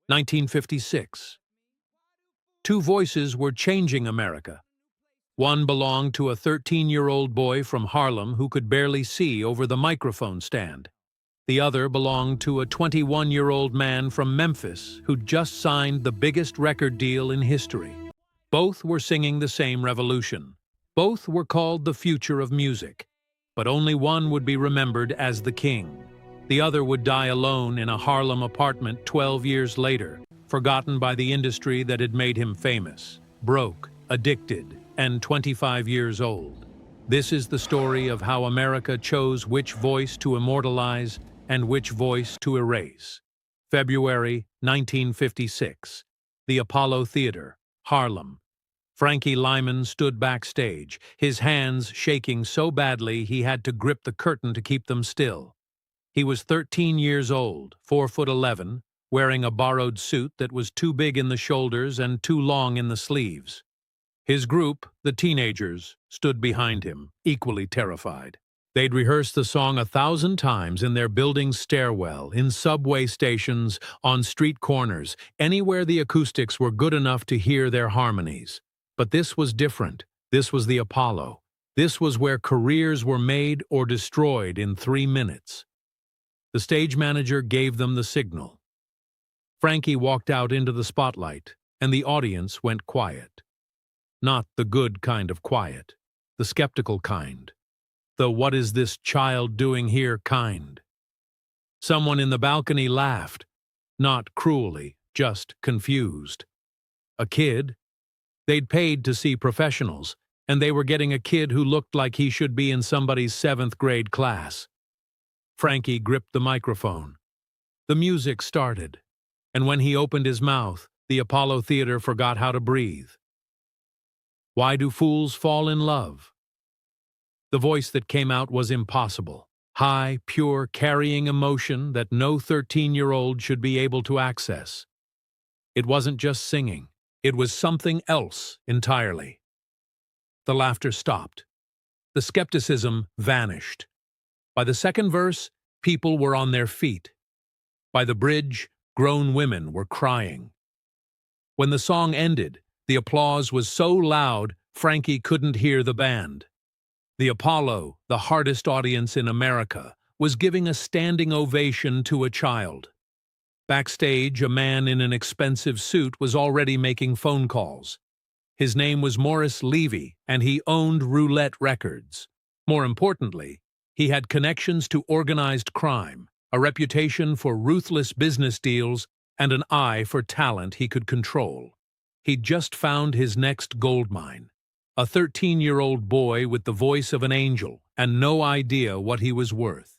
1956. Two voices were changing America. One belonged to a 13-year-old boy from Harlem who could barely see over the microphone stand. The other belonged to a 21-year-old man from Memphis who'd just signed the biggest record deal in history. Both were singing the same revolution. Both were called the future of music. But only one would be remembered as the king. The other would die alone in a Harlem apartment 12 years later, forgotten by the industry that had made him famous, broke, addicted, and 25 years old. This is the story of how America chose which voice to immortalize and which voice to erase. February 1956. The Apollo Theater, Harlem. Frankie Lymon stood backstage, his hands shaking so badly he had to grip the curtain to keep them still. He was 13 years old, 4'11", wearing a borrowed suit that was too big in the shoulders and too long in the sleeves. His group, the teenagers, stood behind him, equally terrified. They'd rehearsed the song 1,000 times in their building's stairwell, in subway stations, on street corners, anywhere the acoustics were good enough to hear their harmonies. But this was different. This was the Apollo. This was where careers were made or destroyed in 3 minutes. The stage manager gave them the signal. Frankie walked out into the spotlight, and the audience went quiet. Not the good kind of quiet, the skeptical kind. The "what is this child doing here" kind. Someone in the balcony laughed, not cruelly, just confused. A kid? They'd paid to see professionals, and they were getting a kid who looked like he should be in somebody's 7th grade class. Frankie gripped the microphone. The music started, and when he opened his mouth, the Apollo Theater forgot how to breathe. Why do fools fall in love? The voice that came out was impossible. High, pure, carrying emotion that no 13-year-old should be able to access. It wasn't just singing. It was something else entirely. The laughter stopped. The skepticism vanished. By the second verse, people were on their feet. By the bridge, grown women were crying. When the song ended, the applause was so loud, Frankie couldn't hear the band. The Apollo, the hardest audience in America, was giving a standing ovation to a child. Backstage, a man in an expensive suit was already making phone calls. His name was Morris Levy, and he owned Roulette Records. More importantly, he had connections to organized crime, a reputation for ruthless business deals, and an eye for talent he could control. He'd just found his next gold mine. A 13-year-old boy with the voice of an angel and no idea what he was worth.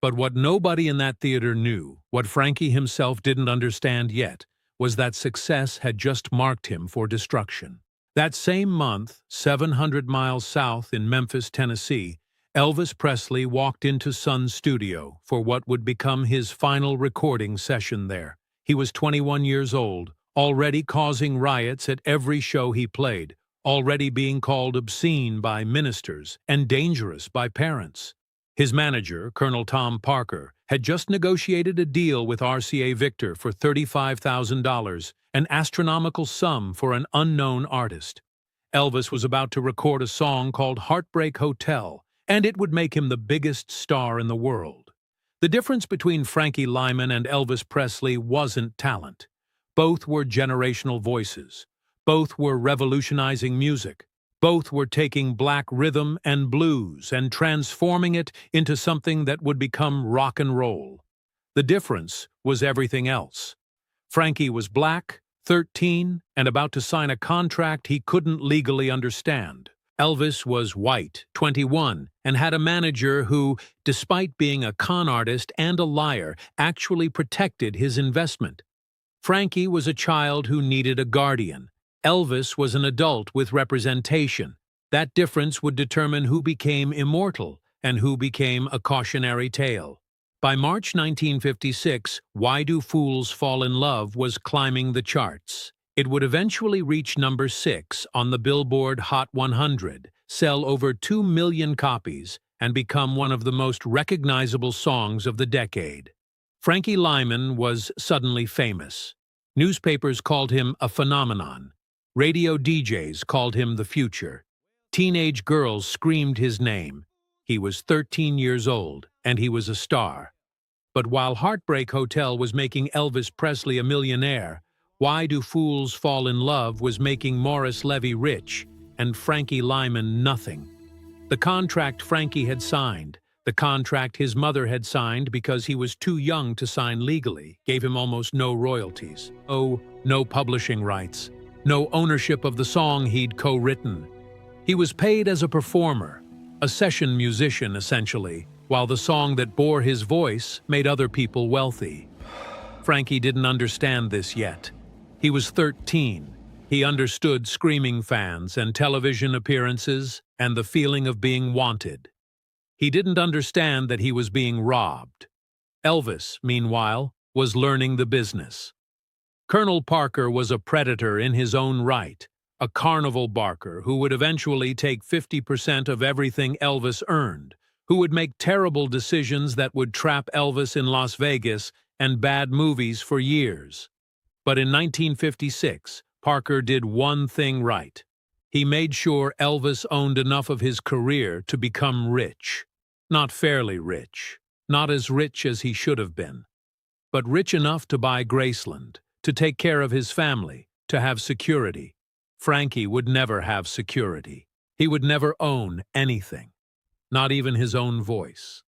But what nobody in that theater knew, what Frankie himself didn't understand yet, was that success had just marked him for destruction. That same month, 700 miles south in Memphis, Tennessee, Elvis Presley walked into Sun's studio for what would become his final recording session there. He was 21 years old, already causing riots at every show he played, already being called obscene by ministers and dangerous by parents. His manager, Colonel Tom Parker, had just negotiated a deal with RCA Victor for $35,000, an astronomical sum for an unknown artist. Elvis was about to record a song called Heartbreak Hotel, and it would make him the biggest star in the world. The difference between Frankie Lymon and Elvis Presley wasn't talent. Both were generational voices. Both were revolutionizing music. Both were taking black rhythm and blues and transforming it into something that would become rock and roll. The difference was everything else. Frankie was black, 13, and about to sign a contract he couldn't legally understand. Elvis was white, 21, and had a manager who, despite being a con artist and a liar, actually protected his investment. Frankie was a child who needed a guardian. Elvis was an adult with representation. That difference would determine who became immortal and who became a cautionary tale. By March 1956, Why Do Fools Fall in Love was climbing the charts. It would eventually reach number 6 on the Billboard Hot 100, sell over 2 million copies, and become one of the most recognizable songs of the decade. Frankie Lymon was suddenly famous. Newspapers called him a phenomenon. Radio DJs called him the future. Teenage girls screamed his name. He was 13 years old, and he was a star. But while Heartbreak Hotel was making Elvis Presley a millionaire, Why Do Fools Fall in Love was making Morris Levy rich and Frankie Lymon nothing. The contract Frankie had signed, the contract his mother had signed because he was too young to sign legally, gave him almost no royalties. Oh, no publishing rights, no ownership of the song he'd co-written. He was paid as a performer, a session musician essentially, while the song that bore his voice made other people wealthy. Frankie didn't understand this yet. He was 13. He understood screaming fans and television appearances and the feeling of being wanted. He didn't understand that he was being robbed. Elvis, meanwhile, was learning the business. Colonel Parker was a predator in his own right, a carnival barker who would eventually take 50% of everything Elvis earned, who would make terrible decisions that would trap Elvis in Las Vegas and bad movies for years. But in 1956, Parker did one thing right. He made sure Elvis owned enough of his career to become rich. Not fairly rich, not as rich as he should have been, but rich enough to buy Graceland, to take care of his family, to have security. Frankie would never have security. He would never own anything. Not even his own voice.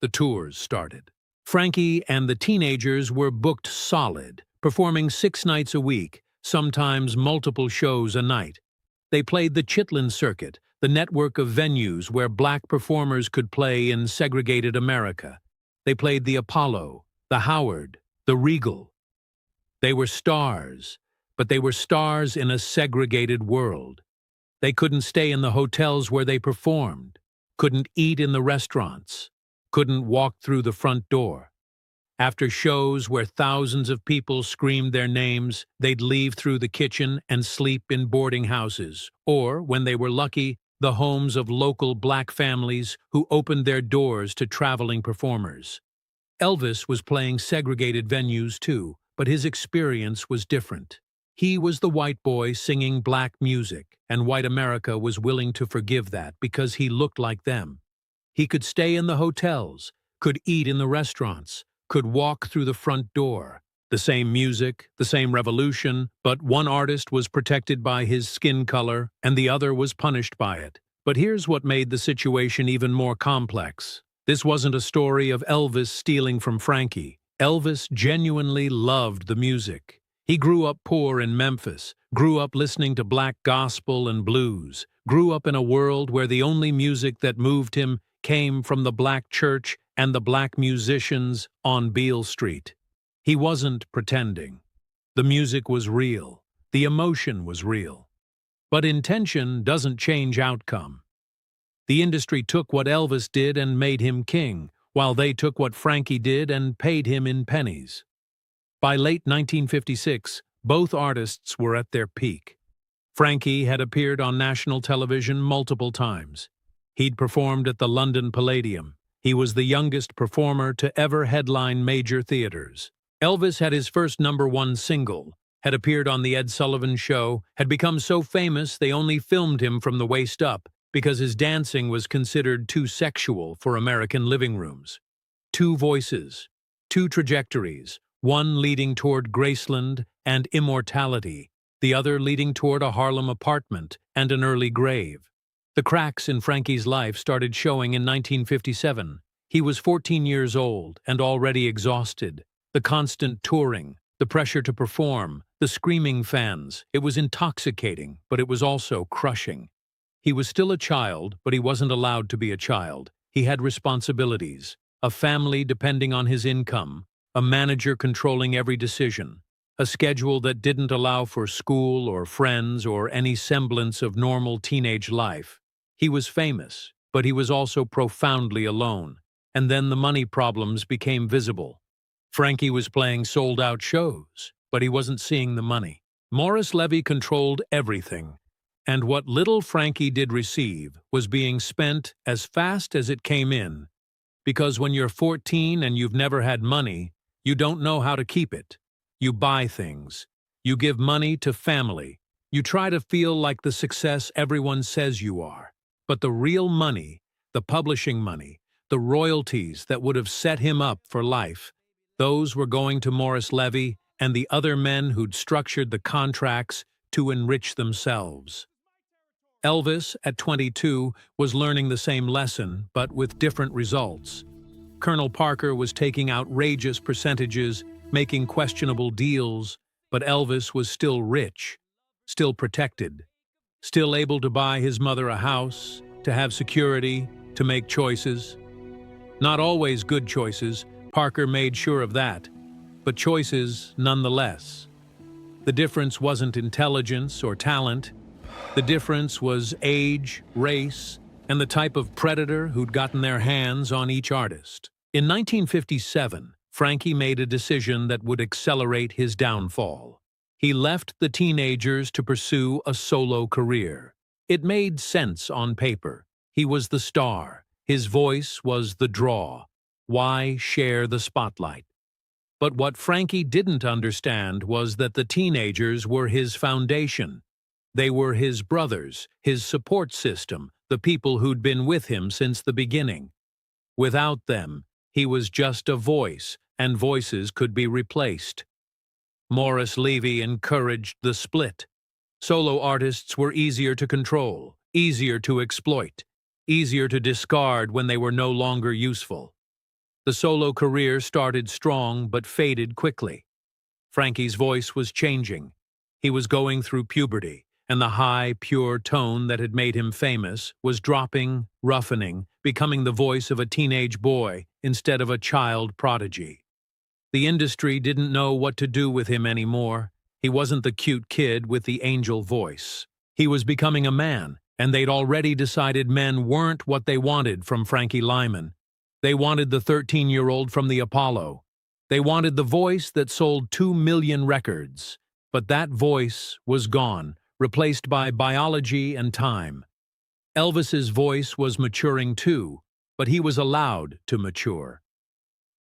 The tours started. Frankie and the teenagers were booked solid, performing 6 nights a week, sometimes multiple shows a night. They played the Chitlin Circuit, the network of venues where black performers could play in segregated America. They played the Apollo, the Howard, the Regal. They were stars, but they were stars in a segregated world. They couldn't stay in the hotels where they performed, couldn't eat in the restaurants, couldn't walk through the front door. After shows where thousands of people screamed their names, they'd leave through the kitchen and sleep in boarding houses, or, when they were lucky, the homes of local black families who opened their doors to traveling performers. Elvis was playing segregated venues too, but his experience was different. He was the white boy singing black music, and white America was willing to forgive that because he looked like them. He could stay in the hotels, could eat in the restaurants, could walk through the front door. The same music, the same revolution, but one artist was protected by his skin color and the other was punished by it. But here's what made the situation even more complex. This wasn't a story of Elvis stealing from Frankie. Elvis genuinely loved the music. He grew up poor in Memphis, grew up listening to black gospel and blues, grew up in a world where the only music that moved him came from the black church and the black musicians on Beale Street. He wasn't pretending. The music was real. The emotion was real. But intention doesn't change outcome. The industry took what Elvis did and made him king, while they took what Frankie did and paid him in pennies. By late 1956, both artists were at their peak. Frankie had appeared on national television multiple times. He'd performed at the London Palladium. He was the youngest performer to ever headline major theaters. Elvis had his first #1 single, had appeared on The Ed Sullivan Show, had become so famous they only filmed him from the waist up because his dancing was considered too sexual for American living rooms. 2 voices, 2 trajectories, one leading toward Graceland and immortality, the other leading toward a Harlem apartment and an early grave. The cracks in Frankie's life started showing in 1957. He was 14 years old and already exhausted. The constant touring, the pressure to perform, the screaming fans, it was intoxicating, but it was also crushing. He was still a child, but he wasn't allowed to be a child. He had responsibilities, a family depending on his income, a manager controlling every decision, a schedule that didn't allow for school or friends or any semblance of normal teenage life. He was famous, but he was also profoundly alone, and then the money problems became visible. Frankie was playing sold-out shows, but he wasn't seeing the money. Morris Levy controlled everything, and what little Frankie did receive was being spent as fast as it came in, because when you're 14 and you've never had money, you don't know how to keep it. You buy things, You give money to family. You try to feel like the success everyone says you are. But the real money, the publishing money, the royalties that would have set him up for life, those were going to Morris Levy and the other men who'd structured the contracts to enrich themselves. Elvis, at 22, was learning the same lesson, but with different results. Colonel Parker was taking outrageous percentages, making questionable deals, but Elvis was still rich, still protected, still able to buy his mother a house, to have security, to make choices. Not always good choices, Parker made sure of that, but choices nonetheless. The difference wasn't intelligence or talent. The difference was age, race, and the type of predator who'd gotten their hands on each artist. In 1957, Frankie made a decision that would accelerate his downfall. He left the teenagers to pursue a solo career. It made sense on paper. He was the star. His voice was the draw. Why share the spotlight? But what Frankie didn't understand was that the teenagers were his foundation. They were his brothers, his support system, the people who'd been with him since the beginning. Without them, he was just a voice, and voices could be replaced. Morris Levy encouraged the split. Solo artists were easier to control, easier to exploit, easier to discard when they were no longer useful. The solo career started strong but faded quickly. Frankie's voice was changing. He was going through puberty, and the high, pure tone that had made him famous was dropping, roughening, becoming the voice of a teenage boy instead of a child prodigy. The industry didn't know what to do with him anymore. He wasn't the cute kid with the angel voice. He was becoming a man, and they'd already decided men weren't what they wanted from Frankie Lymon. They wanted the 13-year-old from the Apollo. They wanted the voice that sold 2 million records. But that voice was gone, replaced by biology and time. Elvis's voice was maturing too, but he was allowed to mature.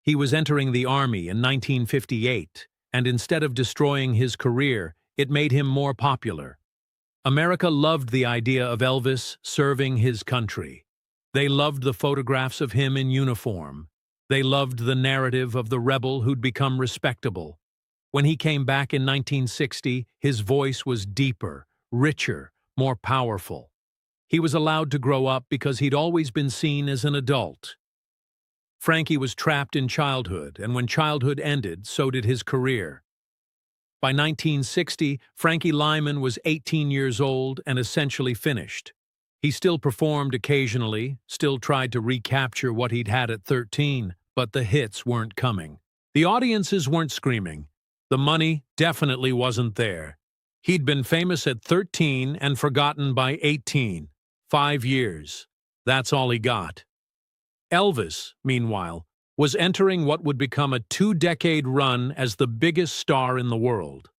He was entering the Army in 1958, and instead of destroying his career, it made him more popular. America loved the idea of Elvis serving his country. They loved the photographs of him in uniform. They loved the narrative of the rebel who'd become respectable. When he came back in 1960, his voice was deeper, richer, more powerful. He was allowed to grow up because he'd always been seen as an adult. Frankie was trapped in childhood, and when childhood ended, so did his career. By 1960, Frankie Lymon was 18 years old and essentially finished. He still performed occasionally, still tried to recapture what he'd had at 13, but the hits weren't coming. The audiences weren't screaming. The money definitely wasn't there. He'd been famous at 13 and forgotten by 18. 5 years. That's all he got. Elvis, meanwhile, was entering what would become a 2-decade run as the biggest star in the world.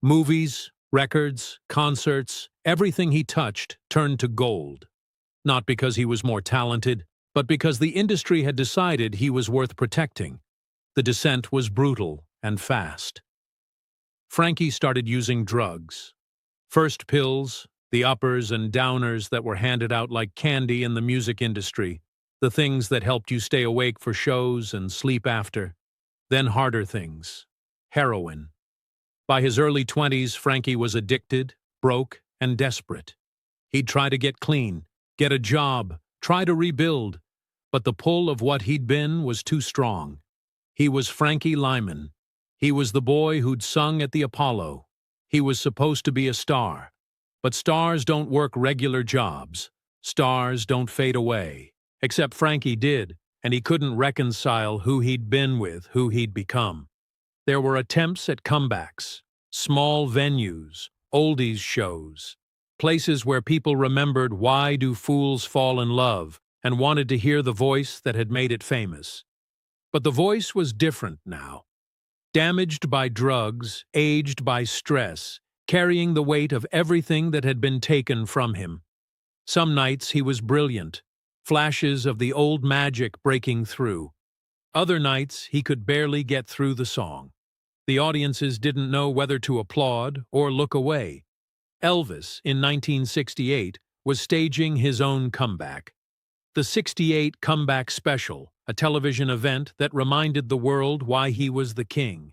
Movies, records, concerts, everything he touched turned to gold. Not because he was more talented, but because the industry had decided he was worth protecting. The descent was brutal and fast. Frankie started using drugs. First pills, the uppers and downers that were handed out like candy in the music industry, the things that helped you stay awake for shows and sleep after. Then harder things. Heroin. By his early 20s, Frankie was addicted, broke, and desperate. He'd try to get clean, get a job, try to rebuild, but the pull of what he'd been was too strong. He was Frankie Lymon. He was the boy who'd sung at the Apollo. He was supposed to be a star. But stars don't work regular jobs. Stars don't fade away. Except Frankie did, and he couldn't reconcile who he'd been with who he'd become. There were attempts at comebacks, small venues, oldies shows, places where people remembered Why Do Fools Fall in Love and wanted to hear the voice that had made it famous. But the voice was different now. Damaged by drugs, aged by stress, carrying the weight of everything that had been taken from him. Some nights he was brilliant, flashes of the old magic breaking through. Other nights he could barely get through the song. The audiences didn't know whether to applaud or look away. Elvis, in 1968, was staging his own comeback. The '68 Comeback Special, a television event that reminded the world why he was the king.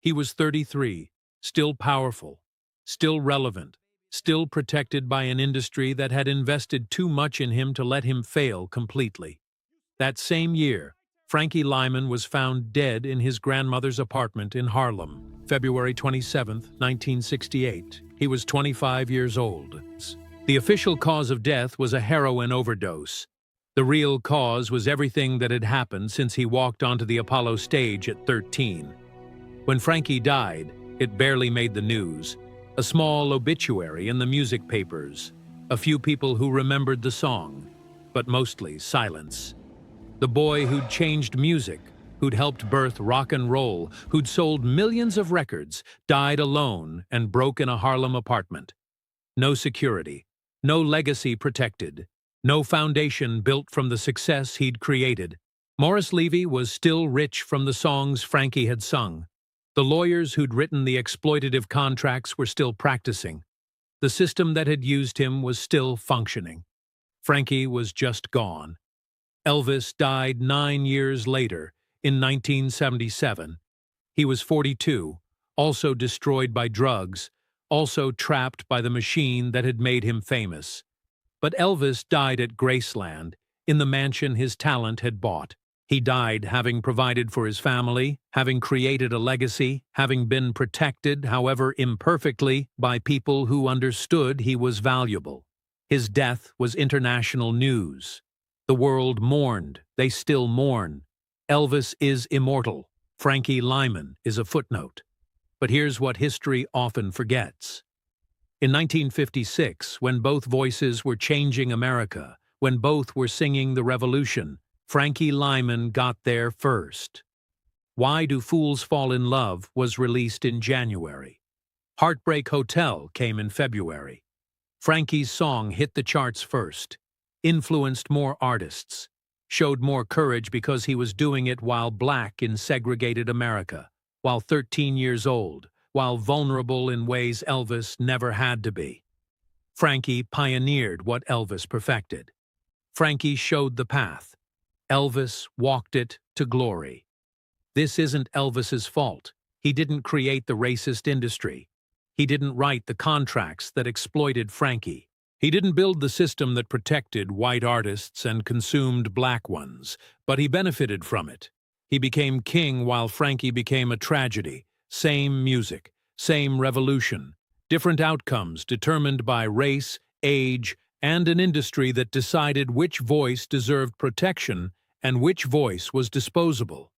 He was 33, still powerful, still relevant, still protected by an industry that had invested too much in him to let him fail completely. That same year, Frankie Lymon was found dead in his grandmother's apartment in Harlem, February 27, 1968. He was 25 years old. The official cause of death was a heroin overdose. The real cause was everything that had happened since he walked onto the Apollo stage at 13. When Frankie died, it barely made the news. A small obituary in the music papers. A few people who remembered the song, but mostly silence. The boy who'd changed music, who'd helped birth rock and roll, who'd sold millions of records, died alone and broke in a Harlem apartment. No security, no legacy protected, no foundation built from the success he'd created. Morris Levy was still rich from the songs Frankie had sung. The lawyers who'd written the exploitative contracts were still practicing. The system that had used him was still functioning. Frankie was just gone. Elvis died 9 years later, in 1977. He was 42, also destroyed by drugs, also trapped by the machine that had made him famous. But Elvis died at Graceland, in the mansion his talent had bought. He died having provided for his family, having created a legacy, having been protected, however imperfectly, by people who understood he was valuable. His death was international news. The world mourned. They still mourn. Elvis is immortal. Frankie Lymon is a footnote. But here's what history often forgets. In 1956, when both voices were changing America, when both were singing the revolution, Frankie Lymon got there first. Why Do Fools Fall in Love was released in January. Heartbreak Hotel came in February. Frankie's song hit the charts first, influenced more artists, showed more courage because he was doing it while black in segregated America, while 13 years old, while vulnerable in ways Elvis never had to be. Frankie pioneered what Elvis perfected. Frankie showed the path. Elvis walked it to glory. This isn't Elvis's fault. He didn't create the racist industry. He didn't write the contracts that exploited Frankie. He didn't build the system that protected white artists and consumed black ones, but he benefited from it. He became king while Frankie became a tragedy. Same music, same revolution, different outcomes determined by race, age, and an industry that decided which voice deserved protection and which voice was disposable.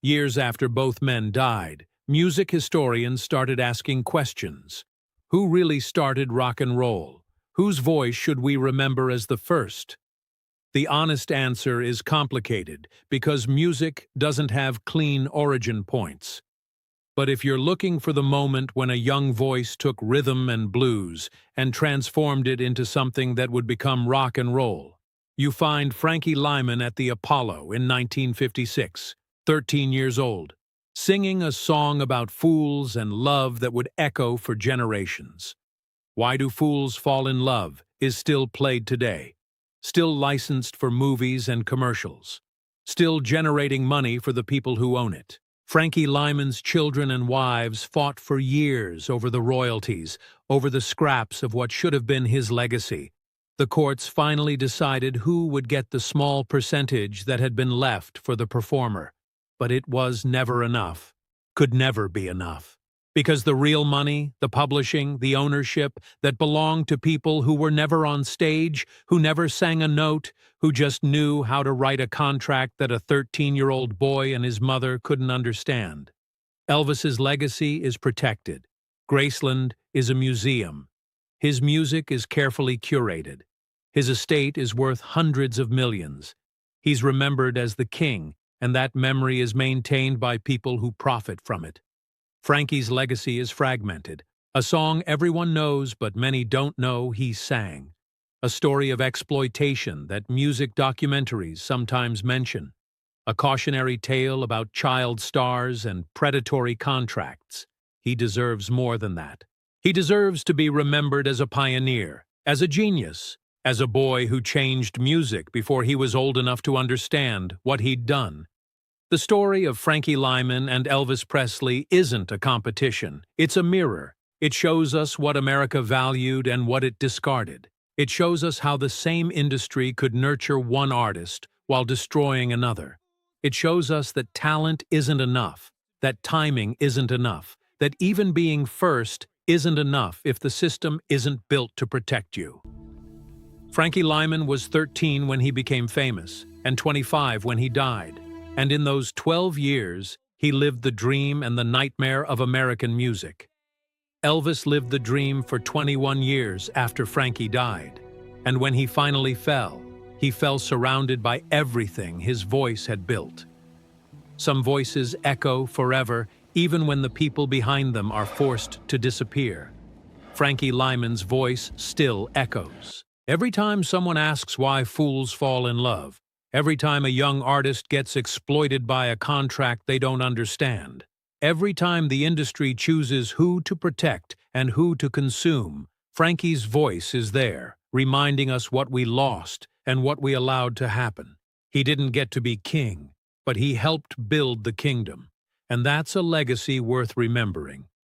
Years after both men died, music historians started asking questions. Who really started rock and roll? Whose voice should we remember as the first? The honest answer is complicated because music doesn't have clean origin points. But if you're looking for the moment when a young voice took rhythm and blues and transformed it into something that would become rock and roll, you find Frankie Lymon at the Apollo in 1956, 13 years old, singing a song about fools and love that would echo for generations. Why Do Fools Fall in Love is still played today, still licensed for movies and commercials, still generating money for the people who own it. Frankie Lymon's children and wives fought for years over the royalties, over the scraps of what should have been his legacy. The courts finally decided who would get the small percentage that had been left for the performer. But it was never enough, could never be enough. Because the real money, the publishing, the ownership that belonged to people who were never on stage, who never sang a note, who just knew how to write a contract that a 13-year-old boy and his mother couldn't understand. Elvis's legacy is protected. Graceland is a museum. His music is carefully curated. His estate is worth hundreds of millions. He's remembered as the king, and that memory is maintained by people who profit from it. Frankie's legacy is fragmented. A song everyone knows but many don't know he sang. A story of exploitation that music documentaries sometimes mention. A cautionary tale about child stars and predatory contracts. He deserves more than that. He deserves to be remembered as a pioneer, as a genius, as a boy who changed music before he was old enough to understand what he'd done. The story of Frankie Lymon and Elvis Presley isn't a competition. It's a mirror. It shows us what America valued and what it discarded. It shows us how the same industry could nurture one artist while destroying another. It shows us that talent isn't enough, that timing isn't enough, that even being first isn't enough if the system isn't built to protect you. Frankie Lymon was 13 when he became famous, and 25 when he died. And in those 12 years, he lived the dream and the nightmare of American music. Elvis lived the dream for 21 years after Frankie died. And when he finally fell, he fell surrounded by everything his voice had built. Some voices echo forever, even when the people behind them are forced to disappear. Frankie Lymon's voice still echoes. Every time someone asks why fools fall in love, every time a young artist gets exploited by a contract they don't understand, every time the industry chooses who to protect and who to consume, Frankie's voice is there, reminding us what we lost and what we allowed to happen. He didn't get to be king, but he helped build the kingdom. And that's a legacy worth remembering.